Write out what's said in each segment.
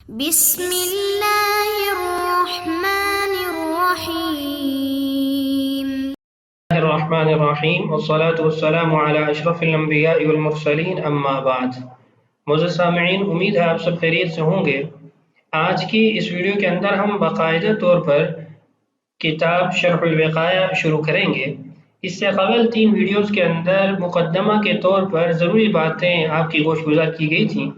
بسم اللہ الرحمن الرحیم الرحمن الرحیم والصلاة والسلام علی اشرف الانبیاء والمرسلین اما بعد۔ معزز سامعین، امید ہے آپ سب خیریت سے ہوں گے۔ آج کی اس ویڈیو کے اندر ہم باقاعدہ طور پر کتاب شرح الوقایہ شروع کریں گے۔ اس سے قبل 3 ویڈیوز کے اندر مقدمہ کے طور پر ضروری باتیں آپ کی گوش گزار کی گئی تھیں۔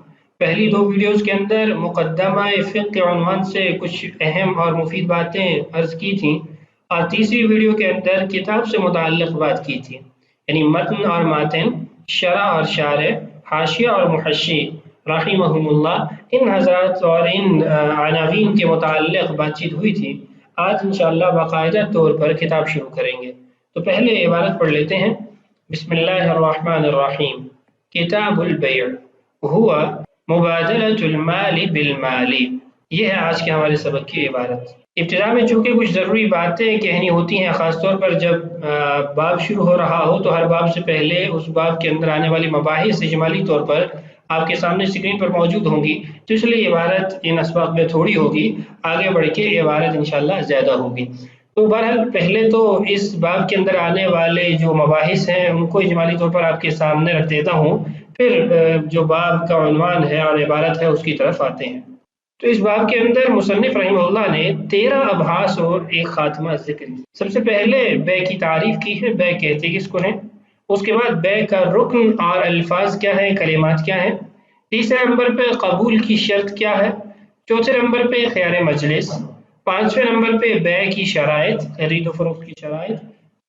پہلی 2 ویڈیوز کے اندر مقدمہ فقہ کے عنوان سے کچھ اہم اور مفید باتیں عرض کی تھیں، اور تیسری ویڈیو کے اندر کتاب سے متعلق بات کی تھی، یعنی متن اور ماتن، شرح اور شارح، حاشیہ اور محشی رحمہم اللہ، ان حضرات اور ان عناوین کے متعلق بات چیت ہوئی تھی۔ آج انشاءاللہ باقاعدہ طور پر کتاب شروع کریں گے۔ تو پہلے عبارت پڑھ لیتے ہیں۔ بسم اللہ الرحمن الرحیم۔ کتاب البیع ہوا مبادلۃ المال بالمال، یہ ہے آج کے ہمارے سبق کی عبارت۔ ابتدا میں چونکہ کچھ ضروری باتیں کہنی ہوتی ہیں، خاص طور پر جب باب شروع ہو رہا ہو تو ہر باب سے پہلے اس باب کے اندر آنے والی مباحث اجمالی طور پر آپ کے سامنے اسکرین پر موجود ہوں گی، تو اس لیے عبارت ان اسباق میں تھوڑی ہوگی، آگے بڑھ کے عبارت انشاءاللہ زیادہ ہوگی۔ تو بہرحال پہلے تو اس باب کے اندر آنے والے جو مباحث ہیں ان کو اجمالی طور پر آپ کے سامنے رکھ دیتا ہوں، پھر جو باب کا عنوان ہے اور عبارت ہے اس کی طرف آتے ہیں۔ تو اس باب کے اندر مصنف رحمہ اللہ نے 13 ابحاث اور ایک خاتمہ ذکر کی۔ سب سے پہلے بیع کی تعریف کی ہے، بیع کہتے کس کو ہیں، اس کے بعد بیع کا رکن اور الفاظ کیا ہیں، کلمات کیا ہیں، تیسرے نمبر پہ قبول کی شرط کیا ہے، چوتھے نمبر پہ خیار مجلس، پانچویں نمبر پہ بیع کی شرائط، خرید و فروخت کی شرائط،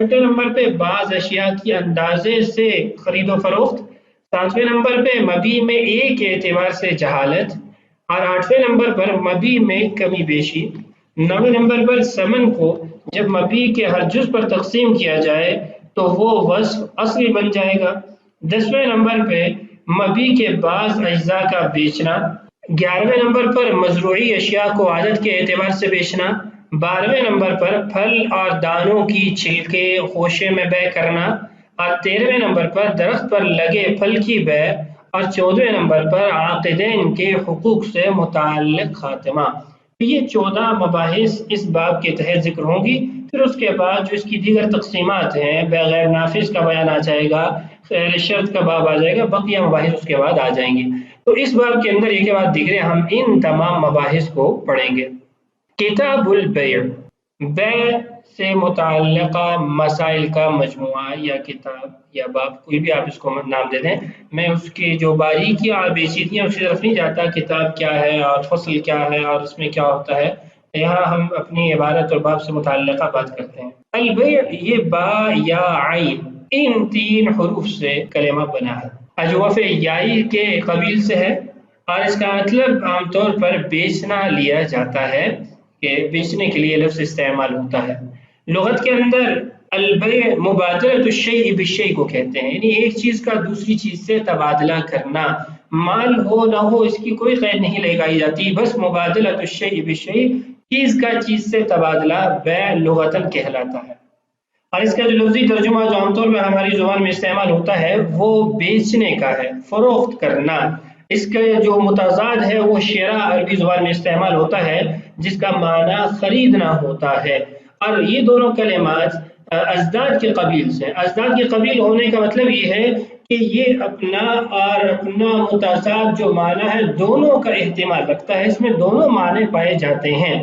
چھٹے نمبر پہ بعض اشیاء کی اندازے سے خرید و فروخت، ساتویں نمبر پہ مبیع میں ایک اعتبار سے جہالت، اور 8ویں نمبر پر مبیع میں کمی بیشی، 9ویں نمبر پر ثمن کو جب مبیع کے ہر جز پر تقسیم کیا جائے تو وہ وصف اصلی بن جائے گا، 10ویں نمبر پہ مبیع کے بعض اجزاء کا بیچنا، 11ویں نمبر پر مزروعی اشیاء کو عادت کے اعتبار سے بیچنا، 12ویں نمبر پر پھل اور دانوں کی چھلکے خوشے میں بیع کرنا، اور 13ویں نمبر پر درخت پر لگے پھل کی بیع، اور 14ویں نمبر پر عاقدین کے حقوق سے متعلق خاتمہ۔ یہ 14 مباحث اس باب کے تحت ذکر ہوں گی۔ پھر اس کے بعد جو اس کی دیگر تقسیمات ہیں، بیع غیر نافذ کا بیان آ جائے گا، خیار شرط کا باب آ جائے گا، بقیہ مباحث اس کے بعد آ جائیں گے۔ تو اس باب کے اندر ایک کے بعد دیگرے ہم ان تمام مباحث کو پڑھیں گے۔ کتاب البیع، بیع سے متعلقہ مسائل کا مجموعہ یا کتاب یا باب، کوئی بھی آپ اس کو نام دے دیں۔ میں اس کی جو باریکیاں اور پیچیدگیاں اس کی طرف نہیں جاتا، کتاب کیا ہے اور فصل کیا ہے اور اس میں کیا ہوتا ہے، یہاں ہم اپنی عبارت اور باب سے متعلقہ بات کرتے ہیں۔ البیع، یہ با یا عین، ان 3 حروف سے کلمہ بنا ہے، اجوف یائی کے قبیل سے ہے، اور اس کا مطلب عام طور پر بیچنا لیا جاتا ہے، کہ بیچنے کے لیے لفظ استعمال ہوتا ہے۔ لغت کے اندر البیع مبادلۃ الشیء بالشیء کو کہتے ہیں، یعنی ایک چیز کا دوسری چیز سے تبادلہ کرنا، مال ہو نہ ہو اس کی کوئی قید نہیں لگائی جاتی، بس مبادلۃ الشیء بالشیء، چیز کا چیز سے تبادلہ بیع لغتاً کہلاتا ہے۔ اور اس کا جو لفظی ترجمہ جو عام طور پر ہماری زبان میں استعمال ہوتا ہے وہ بیچنے کا ہے، فروخت کرنا۔ اس کا جو متضاد ہے وہ شراء عربی زبان میں استعمال ہوتا ہے، جس کا معنی خریدنا ہوتا ہے۔ اور یہ دونوں کلمات ازداد کے قبیل سے، ازداد کے قبیل ہونے کا مطلب یہ ہے کہ یہ اپنا اور اپنا متضاد جو معنی ہے دونوں کا احتمال رکھتا ہے، اس میں دونوں معنی پائے جاتے ہیں۔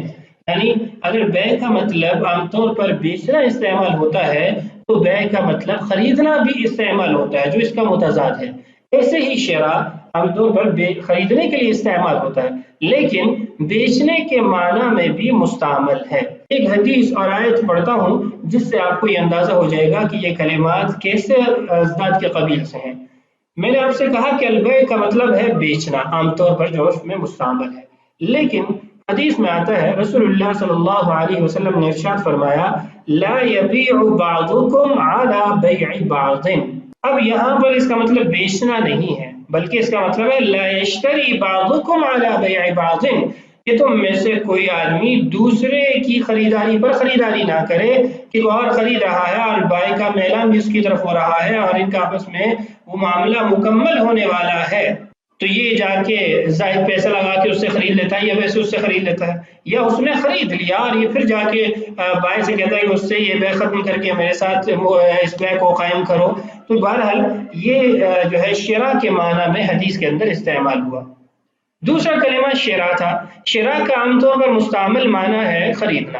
یعنی اگر بیع کا مطلب عام طور پر بیچنا استعمال ہوتا ہے تو بیع کا مطلب خریدنا بھی استعمال ہوتا ہے، جو اس کا متضاد ہے۔ ایسے ہی شراء عام طور پر خریدنے کے لیے استعمال ہوتا ہے، لیکن بیچنے کے معنی میں بھی مستعمل ہے۔ ایک حدیث اور آیت پڑھتا ہوں جس سے آپ کو یہ اندازہ ہو جائے گا کہ یہ کلمات کیسے ازداد کے قبیل سے ہیں۔ میں نے آپ سے کہا کہ البیع کا مطلب ہے بیچنا، عام طور پر جو اس میں مستعمل ہے، لیکن حدیث میں آتا ہے رسول اللہ صلی اللہ علیہ وسلم نے ارشاد فرمایا لا یبیع بعضکم علی بیع بعض۔ اب یہاں پر اس کا مطلب بیچنا نہیں ہے، بلکہ اس کا مطلب ہے لا یشتری بعضکم علی بیع بعض، کہ تم میں سے کوئی آدمی دوسرے کی خریداری پر خریداری نہ کرے، کہ وہ اور خرید رہا ہے اور بائع کا میلان بھی اس کی طرف ہو رہا ہے اور ان کا آپس میں وہ معاملہ مکمل ہونے والا ہے، تو یہ جا کے زائد پیسہ لگا کے اس سے خرید لیتا ہے یا ویسے اس سے خرید لیتا ہے، یا اس نے خرید لیا اور یہ پھر جا کے بائیں سے کہتا ہے کہ اس سے یہ بے ختم کر کے میرے ساتھ اس بے کو قائم کرو۔ تو بہرحال یہ جو ہے شرا کے معنی میں حدیث کے اندر استعمال ہوا۔ دوسرا کلمہ شرا تھا۔ شرا کا عام طور پر مستعمل معنی ہے خریدنا،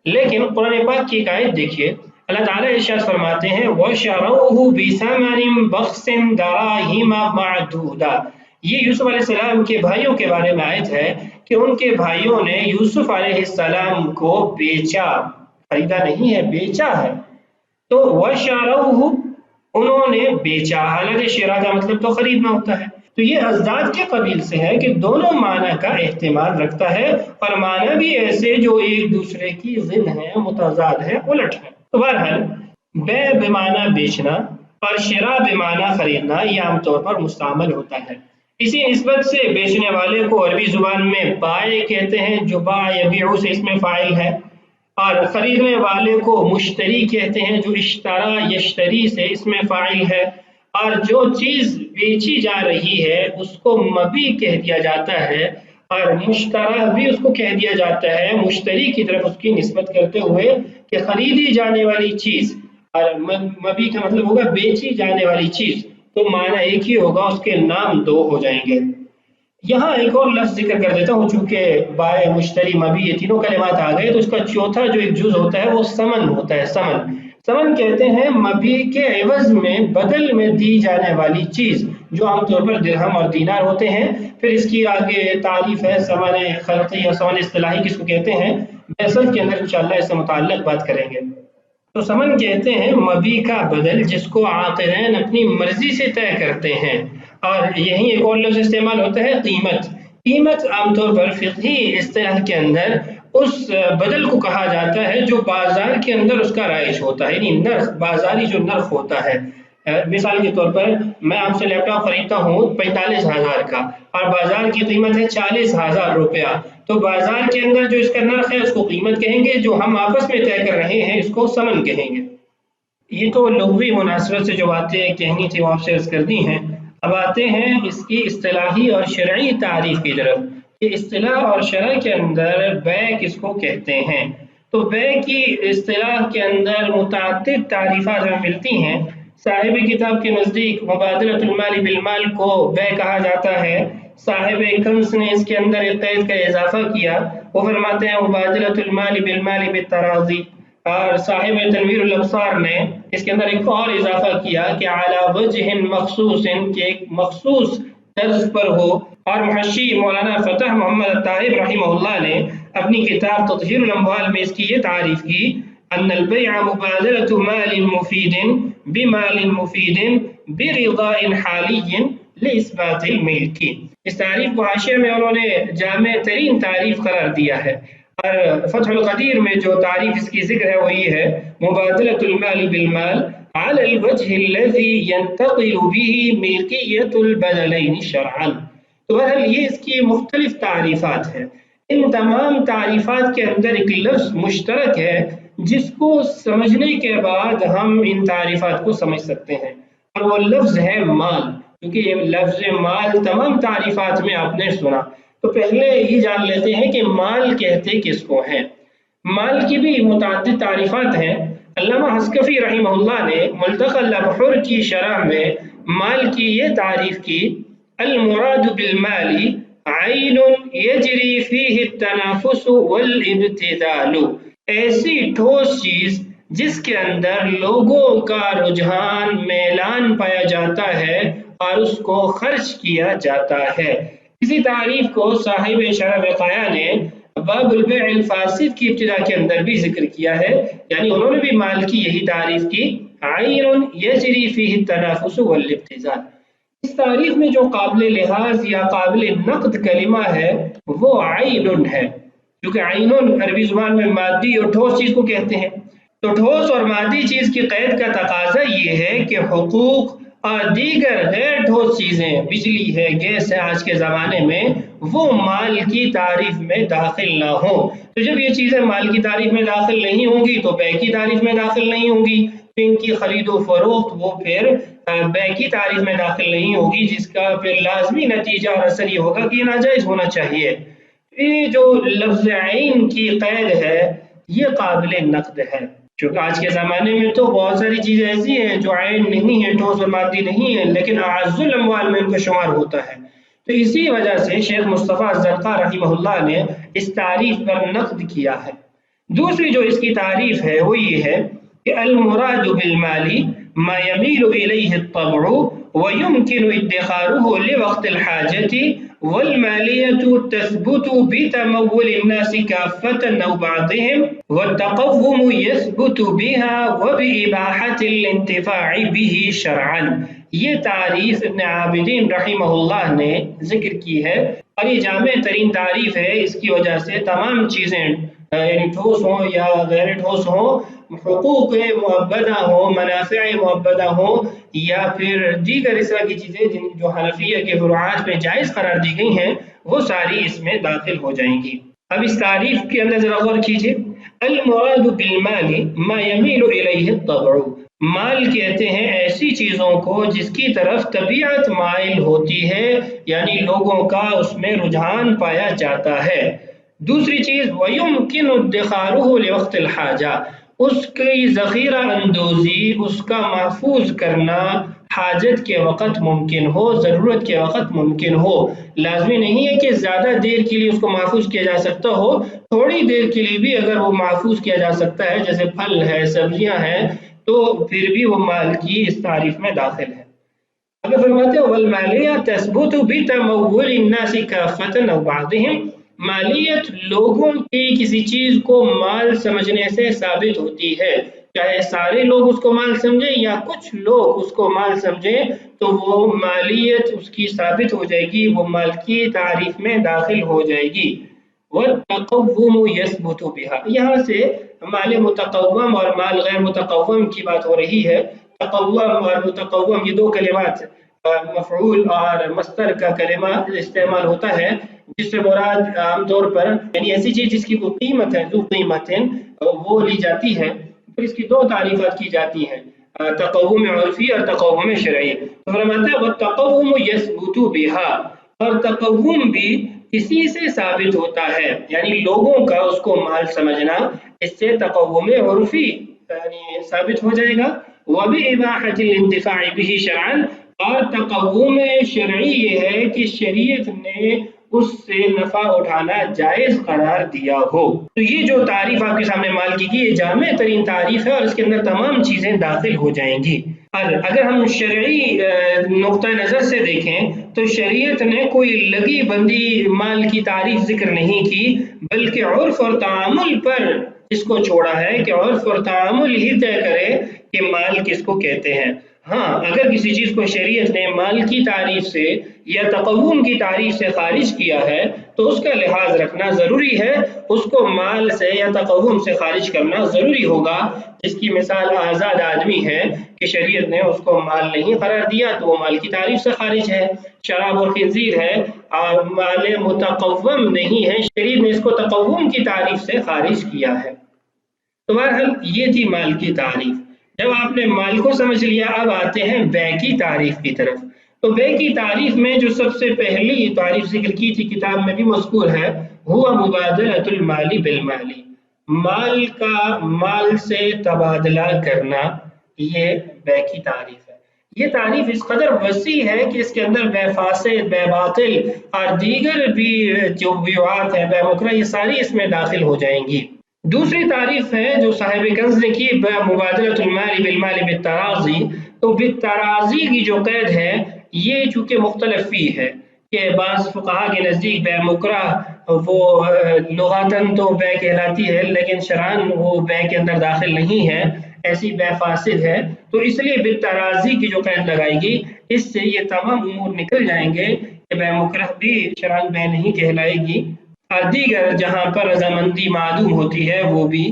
لیکن قرآن پاک کی ایک آیت دیکھیے، اللہ تعالیٰ ارشاد فرماتے ہیں وَشَرَوْهُ بِثَمَنٍ بَخْسٍ دَرَاهِمَ مَعْدُودَةٍ۔ یہ یوسف علیہ السلام کے بھائیوں کے بارے میں آیت ہے کہ ان کے بھائیوں نے یوسف علیہ السلام کو بیچا، خریدا نہیں ہے، بیچا ہے۔ تو وَشَرَوْهُ انہوں نے بیچا، حالانکہ شرا کا مطلب تو خریدنا ہوتا ہے۔ تو یہ ازداد کے قبیل سے ہے کہ دونوں معنی کا احتمال رکھتا ہے، اور معنی بھی ایسے جو ایک دوسرے کی ضد ہیں، متضاد ہیں، الٹ ہیں۔ تو بہرحال بے بمعنی بیچنا اور شرا بمعنی خریدنا یہ عام طور پر مستعمل ہوتا ہے۔ اسی نسبت سے بیچنے والے کو عربی زبان میں بائع کہتے ہیں، جو باع یبیع سے اس میں فاعل ہے، اور خریدنے والے کو مشتری کہتے ہیں، جو اشترا یشتری سے اس میں فاعل ہے، اور جو چیز بیچی جا رہی ہے اس کو مبیع کہہ دیا جاتا ہے، اور مشترا بھی اس کو کہہ دیا جاتا ہے مشتری کی طرف اس کی نسبت کرتے ہوئے کہ خریدی جانے والی چیز، اور مبیع کا مطلب ہوگا بیچی جانے والی چیز، تو معنی ایک ہی ہوگا، اس کے نام دو ہو جائیں گے۔ یہاں ایک اور لفظ ذکر کر دیتا ہوں، چونکہ بائع مشتری مبیع یہ تینوں کلمات آ گئے، تو اس کا چوتھا جو ایک جز ہوتا ہے وہ ثمن ہوتا ہے۔ ثمن کہتے ہیں مبیع کے عوض میں، بدل میں دی جانے والی چیز، جو عام طور پر درہم اور دینار ہوتے ہیں۔ پھر اس کی آگے تعریف ہے ثمن خلقی یا ثمن اصطلاحی کس کو کہتے ہیں، بحث کے اندر انشاءاللہ اس سے متعلق بات کریں گے۔ تو ثمن کہتے ہیں مبیع کا بدل، جس کو عاقلین اپنی مرضی سے طے کرتے ہیں، اور یہی ایک اور لفظ استعمال ہوتا ہے قیمت۔ قیمت عام طور پر فقہی اصطلاح کے اندر اس بدل کو کہا جاتا ہے جو بازار کے اندر اس کا رائج ہوتا ہے، یعنی نرخ، بازاری جو نرخ ہوتا ہے۔ مثال کے طور پر میں آپ سے لیپ ٹاپ خریدتا ہوں 45,000 کا، اور بازار کی قیمت ہے 40,000 روپیہ، تو بازار کے اندر جو اس کا نرخ ہے اس کو قیمت کہیں گے، جو ہم آپس میں طے کر رہے ہیں اس کو ثمن کہیں گے۔ یہ تو لغوی مناسبت سے جو باتیں کہنی تھی وہ آپ سے عرض کر دی ہیں۔ اب آتے ہیں اس کی اصطلاحی اور شرعی تعریف کی طرف، کہ اصطلاح اور شرع کے اندر بیع کس کو کہتے ہیں۔ تو بیع کی اصطلاح کے اندر متعدد تعریفات ہمیں ملتی ہیں۔ صاحب کتاب کے نزدیک مبادلۃ المال بالمال کو بیع کہا جاتا ہے۔ صاحب کنز نے اس کے اندر ایک قید کا اضافہ کیا، وہ فرماتے ہیں مبادلۃ المال بالمال بالتراضی، اور صاحب تنویر الابصار نے اس کے اندر ایک اور اضافہ کیا کہ علی وجہ مخصوص، کہ ایک مخصوص طرز پر ہو۔ اور محشی مولانا فتح محمد الطاہر رحمہ اللہ نے اپنی کتاب تطہیر الاموال میں اس کی یہ تعریف کی، ان البیع مبادلۃ مال مفید بمال مفید برضاء حالی لاثبات الملک۔ اس تعریف کو حاشیہ میں انہوں نے جامع ترین تعریف قرار دیا ہے، اور فتح القدیر میں جو تعریف اس کی ذکر ہے وہ یہ ہے مبادلۃ المال بالمال على الوجه الذي ينتقل به ملکیت البدلین شرعا۔ تو بہرحال یہ اس کی مختلف تعریفات ہیں۔ ان تمام تعریفات کے اندر ایک لفظ مشترک ہے جس کو سمجھنے کے بعد ہم ان تعریفات کو سمجھ سکتے ہیں، اور وہ لفظ ہے مال، کیونکہ یہ لفظ مال تمام تعریفات میں آپ نے سنا۔ تو پہلے یہ جان لیتے ہیں کہ مال کہتے کس کو ہیں۔ مال کی بھی متعدد تعریفات ہیں۔ علامہ حسکفی رحمہ اللہ نے ملتقى الابحر کی شرح میں مال کی یہ تعریف کی، المراد بالمال عین یجری فیہ التنافس والابتذال، ایسی ٹھوس چیز جس کے اندر لوگوں کا رجحان، میلان پایا جاتا ہے اور اس کو خرچ کیا جاتا ہے۔ اسی تعریف کو صاحب شرح وقایہ نے باب البیع الفاسد کی ابتدا کے اندر بھی ذکر کیا ہے، یعنی انہوں نے بھی مال کی یہی تعریف کی، عین یجری فیہ التنافس والابتذال۔ اس تعریف میں جو قابل لحاظ یا قابل نقد کلمہ ہے وہ عین ہے، کیونکہ عین عربی زبان میں مادی اور ٹھوس چیز کو کہتے ہیں۔ تو ٹھوس اور مادی چیز کی قید کا تقاضا یہ ہے کہ حقوق اور دیگر غیر ٹھوس چیزیں، بجلی ہے، گیس ہے آج کے زمانے میں، وہ مال کی تعریف میں داخل نہ ہوں۔ تو جب یہ چیزیں مال کی تعریف میں داخل نہیں ہوں گی تو بیع کی تعریف میں داخل نہیں ہوں گی، تو ان کی خرید و فروخت وہ پھر بے کی تعریف میں داخل نہیں ہوگی، جس کا پھر لازمی نتیجہ اور اثر یہ ہوگا کہ یہ ناجائز ہونا چاہیے۔ یہ جو لفظ عین کی قید ہے یہ قابل نقد ہے، چونکہ آج کے زمانے میں تو بہت ساری چیزیں ایسی ہیں جو عین نہیں ہیں، ٹھوس اور مادی نہیں ہیں، لیکن اعز الاموال میں ان کا شمار ہوتا ہے۔ تو اسی وجہ سے شیخ مصطفیٰ الزرقاء رحمہ اللہ نے اس تعریف پر نقد کیا ہے۔ دوسری جو اس کی تعریف ہے وہ یہ ہے کہ المراد بالمال ما يميل إليه الطبع ويمكن ادخاره لوقت الحاجة، والمالية تثبت بتمول الناس كافة أو بعضهم، والتقوم يثبت بها وبإباحة الانتفاع به شرعا۔ یہ تعریف ابن عابدین رحمہ اللہ نے ذکر کی ہے اور یہ جامع ترین تعریف ہے۔ اس کی وجہ سے تمام چیزیں یعنی ٹھوس ہوں یا غیر ٹھوس ہوں، حقوق معبدہ ہوں، منافع معبدہ ہوں، یا پھر دیگر اس طرح کی چیزیں جو حنفیہ کے فروعات میں جائز قرار دی گئی ہیں، وہ ساری اس میں داخل ہو جائیں گی۔ اب اس تعریف کے اندر ذرا غور کیجیے، المراد بالمال ما يميل إليه الطبع، مال کہتے ہیں ایسی چیزوں کو جس کی طرف طبیعت مائل ہوتی ہے، یعنی لوگوں کا اس میں رجحان پایا جاتا ہے۔ دوسری چیز وَيُمْكِنُ ادِّخَارُهُ لِوَقْتِ الْحَاجَةِ، اس کی ذخیرہ اندوزی، اس کا محفوظ کرنا حاجت کے وقت ممکن ہو، ضرورت کے وقت ممکن ہو۔ لازمی نہیں ہے کہ زیادہ دیر کے لیے اس کو محفوظ کیا جا سکتا ہو، تھوڑی دیر کے لیے بھی اگر وہ محفوظ کیا جا سکتا ہے، جیسے پھل ہے، سبزیاں ہیں، تو پھر بھی وہ مال کی اس تعریف میں داخل ہے۔ اگر فرماتے ہیں وَالْمَالِيَّةُ تَثْبُتُ بِتَمَوُّلِ النَّاسِ كَافَّةً أَوْ بَعْضِهِمْ، مالیت لوگوں کی کسی چیز کو مال سمجھنے سے ثابت ہوتی ہے، چاہے سارے لوگ اس کو مال سمجھیں یا کچھ لوگ اس کو مال سمجھیں، تو وہ مالیت اس کی ثابت ہو جائے گی، وہ مال کی تعریف میں داخل ہو جائے گی۔ وَالتَّقَوُّمُ يَثْبُتُ بِهَا، یہاں سے مال متقوم اور مال غیر متقوم کی بات ہو رہی ہے۔ تقوم اور متقوم یہ دو کلمات مفعول اور مصدر کا کلمہ استعمال ہوتا ہے، جس سے مراد عام طور پر یعنی ایسی چیز جس کی کوئی قیمت ہے، ذو قیمت وہ لی جاتی ہے۔ پھر اس کی دو تعریفات کی جاتی ہیں، تقوم عرفی اور تقوم شرعی۔ تو فرماتا ہے وَالتَّقَوُّمُ يَثْبُتُ بِهَا، اور تقوم بھی اسی سے ثابت ہوتا ہے، یعنی لوگوں کا اس کو مال سمجھنا، اس سے تقوم عرفی یعنی ثابت ہو جائے گا۔ وَبِإِبَاحَةِ الْإِنْتِفَاعِ بِهِ شَرْعًا، اور تقوم شرعی یہ ہے کہ شریعت نے اس سے نفع اٹھانا جائز قرار دیا ہو۔ تو یہ جو تعریف آپ کے سامنے مال کی یہ جامع ترین تعریف ہے اور اس کے اندر تمام چیزیں داخل ہو جائیں گی۔ اور اگر ہم شرعی نقطہ نظر سے دیکھیں تو شریعت نے کوئی لگی بندی مال کی تعریف ذکر نہیں کی، بلکہ عرف اور تعامل پر اس کو چھوڑا ہے کہ عرف اور تعامل ہی طے کرے کہ مال کس کو کہتے ہیں۔ ہاں، اگر کسی چیز کو شریعت نے مال کی تعریف سے یا تقوم کی تعریف سے خارج کیا ہے تو اس کا لحاظ رکھنا ضروری ہے، اس کو مال سے یا تقوم سے خارج کرنا ضروری ہوگا۔ اس کی مثال آزاد آدمی ہے کہ شریعت نے اس کو مال نہیں قرار دیا تو وہ مال کی تعریف سے خارج ہے۔ شراب اور خنزیر ہے اور مال متقوم نہیں ہے، شریعت نے اس کو تقوم کی تعریف سے خارج کیا ہے۔ تو بہرحال یہ تھی مال کی تعریف۔ جب آپ نے مال کو سمجھ لیا، اب آتے ہیں بے کی تعریف کی طرف۔ تو بے کی تعریف میں جو سب سے پہلی تعریف ذکر کی تھی، کتاب میں بھی مذکور ہے، ہوا مبادلۃ المال بالمال، مال کا مال سے تبادلہ کرنا، یہ بے کی تعریف ہے۔ یہ تعریف اس قدر وسیع ہے کہ اس کے اندر بے فاسد، بے باطل اور دیگر بھی جو بیوعات ہیں، بے مکرہ، یہ ساری اس میں داخل ہو جائیں گی۔ دوسری تعریف ہے جو صاحب کنز نے کی، مبادلۃ المال بالمال بالتراضی۔ تو بالتراضی کی جو قید ہے یہ چونکہ مختلف فی ہے کہ بعض فقہا کے نزدیک بے مکرہ وہ لغاتاً تو بے کہلاتی ہے لیکن شرعاً وہ بے کے اندر داخل نہیں ہے، ایسی بے فاسد ہے، تو اس لیے بالتراضی کی جو قید لگائے گی اس سے یہ تمام امور نکل جائیں گے کہ بے مکرہ بھی شرعاً بے نہیں کہلائے گی، اور دیگر جہاں پر رضامندی معدوم ہوتی ہے وہ بھی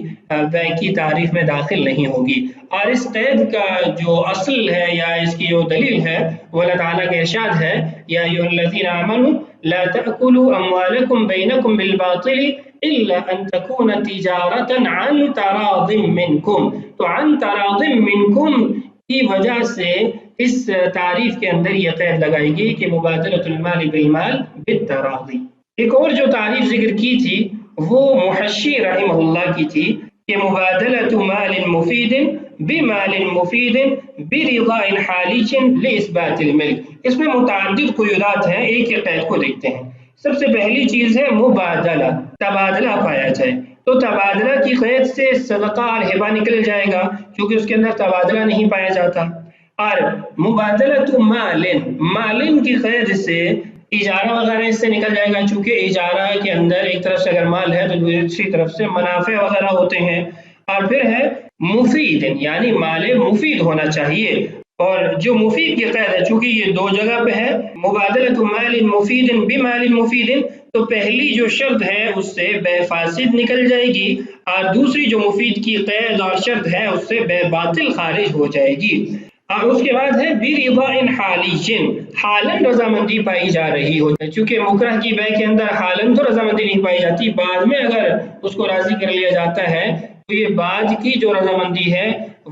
بے کی تعریف میں داخل نہیں ہوگی۔ اور اس قید کا جو اصل ہے یا اس کی جو دلیل ہے وہ اللہ تعالیٰ کا ارشاد ہے، یا ایھا الذین آمنوا لا تأکلوا اموالکم بینکم بالباطل الا ان تکون تجارۃ عن تراض منکم۔ تو عن تراض منکم کی وجہ سے اس تعریف کے اندر یہ قید لگائی گئی کہ مبادلۃ المال بالمال بالتراضی۔ ایک اور جو تعریف ذکر کی تھی وہ محشی رحمہ اللہ کی تھی کہ مبادلۃ مال مفید بمال مفید برضاء حالیج لاثبات الملک۔ اس میں متعدد قیودات ہیں، ایک ایک قید کو دیکھتے ہیں۔ سب سے پہلی چیز ہے مبادلہ، تبادلہ پایا جائے، تو تبادلہ کی قید سے صدقہ اور ہبہ نکل جائے گا کیونکہ اس کے اندر تبادلہ نہیں پایا جاتا۔ اور مبادلۃ مال کی قید سے اجارہ وغیرہ اس سے نکل جائے گا، چونکہ اجارہ کے اندر ایک طرف سے اگر مال ہے تو دوسری طرف سے منافع وغیرہ ہوتے ہیں۔ اور پھر ہے مفید، یعنی مال مفید ہونا چاہیے، اور جو مفید کی قید ہے چونکہ یہ دو جگہ پہ ہے، مبادلۃ مال مفید بمال مفید، تو پہلی جو شرط ہے اس سے بے فاسد نکل جائے گی، اور دوسری جو مفید کی قید اور شرط ہے اس سے بے باطل خارج ہو جائے گی۔ اور اس کے بعد ہے برضاء حالیج، حالن رضامندی پائی جا رہی ہو، چونکہ مکرہ کی بے کے اندر حالن تو رضامندی نہیں پائی جاتی، بعد میں اگر اس کو راضی کر لیا جاتا ہے تو یہ بعد کی جو رضامندی ہے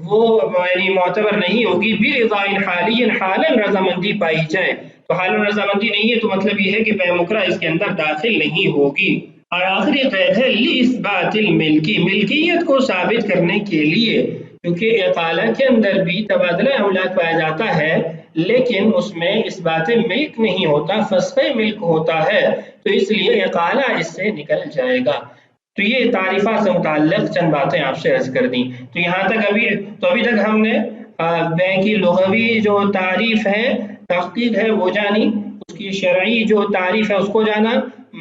وہ یعنی معتبر نہیں ہوگی۔ برضاء حالیج، حالن رضامندی پائی جائے، تو حالن رضامندی نہیں ہے تو مطلب یہ ہے کہ بے مکرہ اس کے اندر داخل نہیں ہوگی۔ اور آخری قید ہے لاثبات الملکی، ملکیت کو ثابت کرنے کے لیے، کیونکہ اقالہ کے اندر بھی تبادلہ املاک پایا جاتا ہے لیکن اس میں اثبات ملک نہیں ہوتا، فسخ ملک ہوتا ہے، تو اس لیے اقالہ اس سے نکل جائے گا۔ تو یہ تعریفات سے متعلق چند باتیں آپ سے عرض کر دیں۔ تو یہاں تک ابھی تک ہم نے بے کی لغوی جو تعریف ہے، تحقیق ہے وہ جانی، اس کی شرعی جو تعریف ہے اس کو جانا،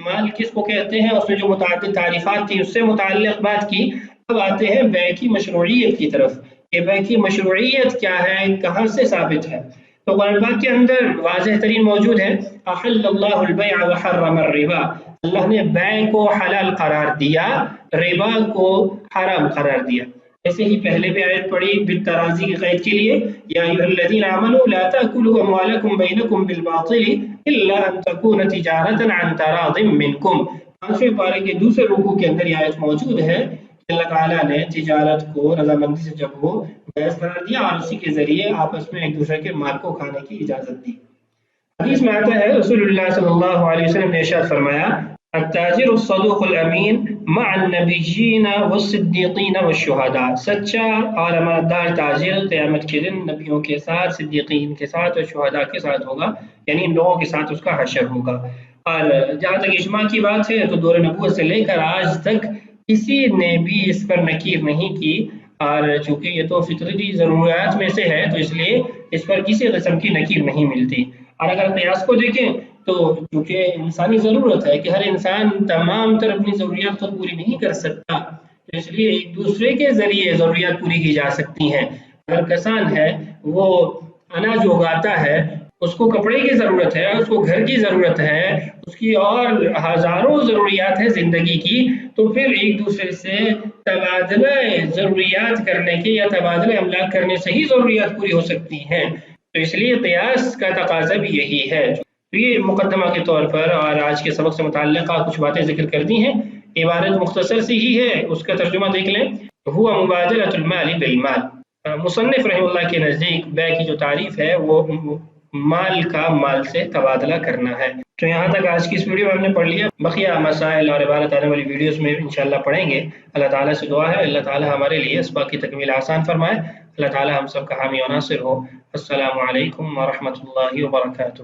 مال کس کو کہتے ہیں، اس میں جو متعدد تعریفات تھی اس سے متعلق بات کی۔ اب آتے ہیں بے کی مشروعیت کی طرف کہ بے کی مشروعیت کیا ہے، کہاں سے ثابت ہے۔ تو قرآن پاک کے اندر واضح ترین موجود ہے، احل اللہ البیع وحرم الربا، اللہ نے بے کو حلال قرار دیا، ربا کو حرام قرار دیا۔ ایسے ہی پہلے بھی آیت پڑھی بالتراضی کی قید کے لیے، یا ایھا الذین آمنوا لا تأکلوا اموالکم بینکم بالباطل الا ان تکون تجارۃ عن تراض منکم۔ 5ویں پارے کے دوسرے رکوع کے اندر یہ آیت موجود ہے کہ اللہ تعالیٰ نے تجارت کو رضامندی سے جب وہ جائز قرار دیا اور اسی کے ذریعے آپس میں ایک دوسرے کے مال کو کھانے کی اجازت دی۔ حدیث میں آتا ہے رسول اللہ صلی اللہ علیہ وسلم نے ارشاد فرمایا، التاجر الصدوق الامین مع النبیین والصدیقین والشہداء، سچا اور امانتدار تاجر قیامت کے دن نبیوں کے ساتھ، صدیقین کے ساتھ اور شہداء کے ساتھ ہوگا، یعنی ان لوگوں کے ساتھ اس کا حشر ہوگا۔ اور جہاں تک اجماع کی بات ہے تو دور نبوت سے لے کر آج تک کسی نے بھی اس پر نکیر نہیں کی، اور چونکہ یہ تو فطری ضروریات میں سے ہے تو اس لیے اس پر کسی قسم کی نکیر نہیں ملتی۔ اور اگر قیاس کو دیکھیں تو چونکہ انسانی ضرورت ہے کہ ہر انسان تمام تر اپنی ضروریات خود پوری نہیں کر سکتا، تو اس لیے ایک دوسرے کے ذریعے ضروریات پوری کی جا سکتی ہیں۔ اگر کسان ہے وہ اناج اگاتا ہے، اس کو کپڑے کی ضرورت ہے، اس کو گھر کی ضرورت ہے، اس کی اور ہزاروں ضروریات ہے زندگی کی، تو پھر ایک دوسرے سے تبادلہ ضروریات کرنے کے یا تبادلہ املاک کرنے سے ہی ضروریات پوری ہو سکتی ہیں۔ تو اس لیے قیاس کا تقاضا بھی یہی ہے۔ یہ مقدمہ کے طور پر اور آج کے سبق سے متعلقہ کچھ باتیں ذکر کر دی ہیں۔ عبارت مختصر سی ہی ہے، اس کا ترجمہ دیکھ لیں، ہوا مبادلۃ المال بالمال۔ مصنف رحمہ اللہ کے نزدیک بے کی جو تعریف ہے وہ مال کا مال سے تبادلہ کرنا ہے۔ تو یہاں تک آج کی اس ویڈیو میں ہم نے پڑھ لیا، بقیہ مسائل اور عبارت آنے والی ویڈیوز میں انشاءاللہ پڑھیں گے۔ اللہ تعالیٰ سے دعا ہے اللہ تعالیٰ ہمارے لیے اس بات کی تکمیل آسان فرمائے، اللہ تعالیٰ ہم سب کا حامی و ناصر ہو۔ السلام علیکم ورحمۃ اللہ وبرکاتہ۔